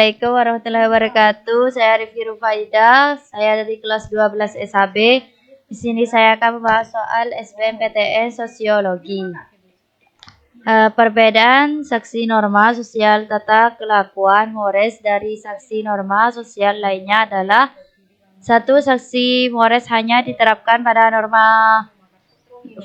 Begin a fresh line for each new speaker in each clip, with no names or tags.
Assalamualaikum warahmatullahi wabarakatuh. Saya Rifki Rufaida. Saya dari kelas 12 SHB. Di sini saya akan membahas soal SBMPTN Sosiologi. Perbedaan saksi norma sosial tata kelakuan mores dari saksi norma sosial lainnya adalah: satu, saksi mores hanya diterapkan pada norma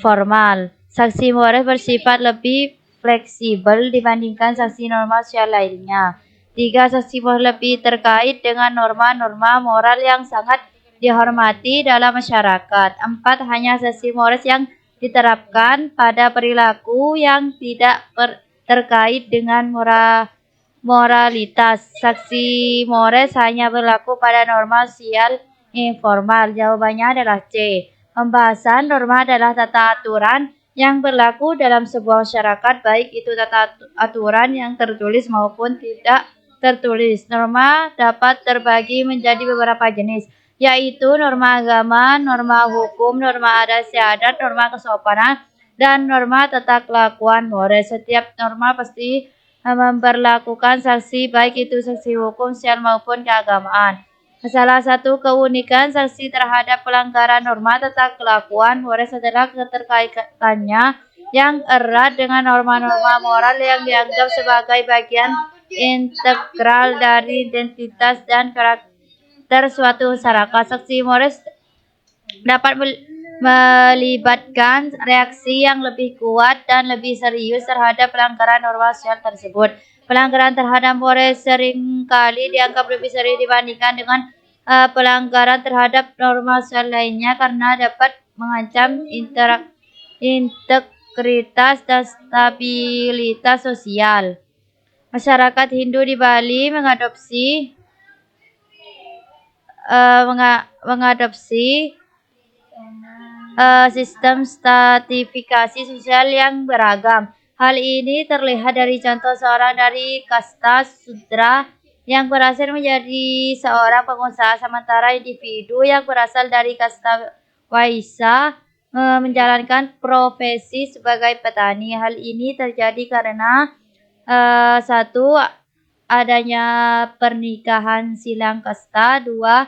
formal. Saksi mores bersifat lebih fleksibel dibandingkan saksi norma sosial lainnya. 3. Saksi mores lebih terkait dengan norma-norma moral yang sangat dihormati dalam masyarakat. 4. Hanya saksi mores yang diterapkan pada perilaku yang tidak terkait dengan moralitas. Saksi mores hanya berlaku pada norma sosial informal. Jawabannya adalah C. Pembahasan norma adalah tata aturan yang berlaku dalam sebuah masyarakat, baik itu tata aturan yang tertulis maupun tidak tertulis. Norma dapat terbagi menjadi beberapa jenis, yaitu norma agama, norma hukum, norma adat istiadat, norma kesopanan, dan norma tata kelakuan mores. Setiap norma pasti memperlakukan saksi, baik itu saksi hukum, sosial maupun keagamaan. Salah satu keunikan saksi terhadap pelanggaran norma tata kelakuan mores adalah keterkaitannya yang erat dengan norma-norma moral yang dianggap sebagai bagian integral dari identitas dan karakter suatu masyarakat. Saksi mores dapat melibatkan reaksi yang lebih kuat dan lebih serius terhadap pelanggaran norma sosial tersebut. Pelanggaran terhadap mores seringkali dianggap lebih serius dibandingkan dengan pelanggaran terhadap norma sosial lainnya karena dapat mengancam integritas dan stabilitas sosial. Masyarakat Hindu di Bali mengadopsi sistem stratifikasi sosial yang beragam. Hal ini terlihat dari contoh seorang dari kasta Sudra yang berhasil menjadi seorang pengusaha, sementara individu yang berasal dari kasta Waisya menjalankan profesi sebagai petani. Hal ini terjadi karena satu, adanya pernikahan silang kasta. Dua,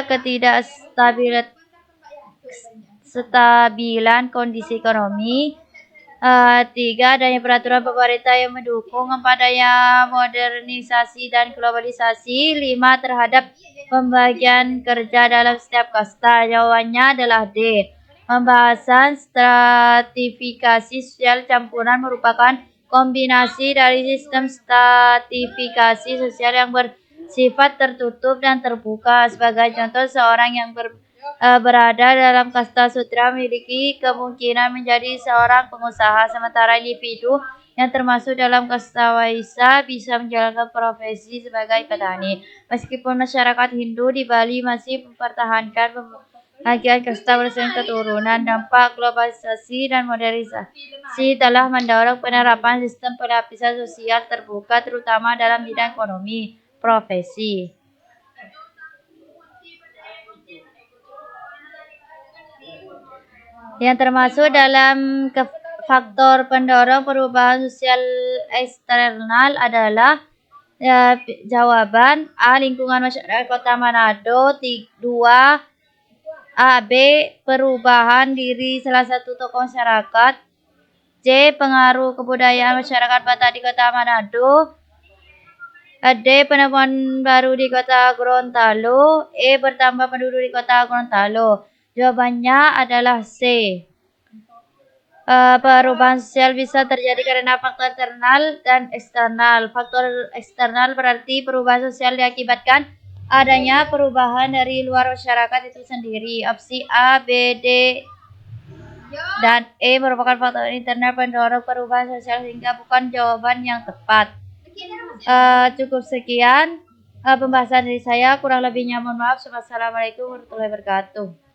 ketidakstabilan kondisi ekonomi. 3. Adanya peraturan pemerintah yang mendukung adanya modernisasi dan globalisasi. 5. Terhadap pembagian kerja dalam setiap kasta. Jawabannya adalah D. Pembahasan stratifikasi sosial campuran merupakan kombinasi dari sistem stratifikasi sosial yang bersifat tertutup dan terbuka. Sebagai contoh, seorang yang berada dalam kasta Sudra memiliki kemungkinan menjadi seorang pengusaha, sementara individu yang termasuk dalam kasta Waisya bisa menjalankan profesi sebagai petani. Meskipun masyarakat Hindu di Bali masih mempertahankan pembagian kasta berdasarkan keturunan, dampak globalisasi dan modernisasi telah mendorong penerapan sistem pelapisan sosial terbuka, terutama dalam bidang ekonomi profesi. Yang termasuk dalam faktor pendorong perubahan sosial eksternal adalah jawaban A. Lingkungan masyarakat Kota Manado. 2. A. B. Perubahan diri salah satu tokoh masyarakat. C. Pengaruh kebudayaan masyarakat Batak di Kota Manado. D. Penemuan baru di Kota Gorontalo. E. Bertambah penduduk di Kota Gorontalo. Jawabannya adalah C. Perubahan sosial bisa terjadi karena faktor internal dan eksternal. Faktor eksternal berarti perubahan sosial diakibatkan adanya perubahan dari luar masyarakat itu sendiri. Opsi A, B, D, dan E merupakan faktor internal pendorong perubahan sosial, sehingga bukan jawaban yang tepat. Cukup sekian pembahasan dari saya. Kurang lebihnya mohon maaf. Wassalamualaikum warahmatullahi wabarakatuh.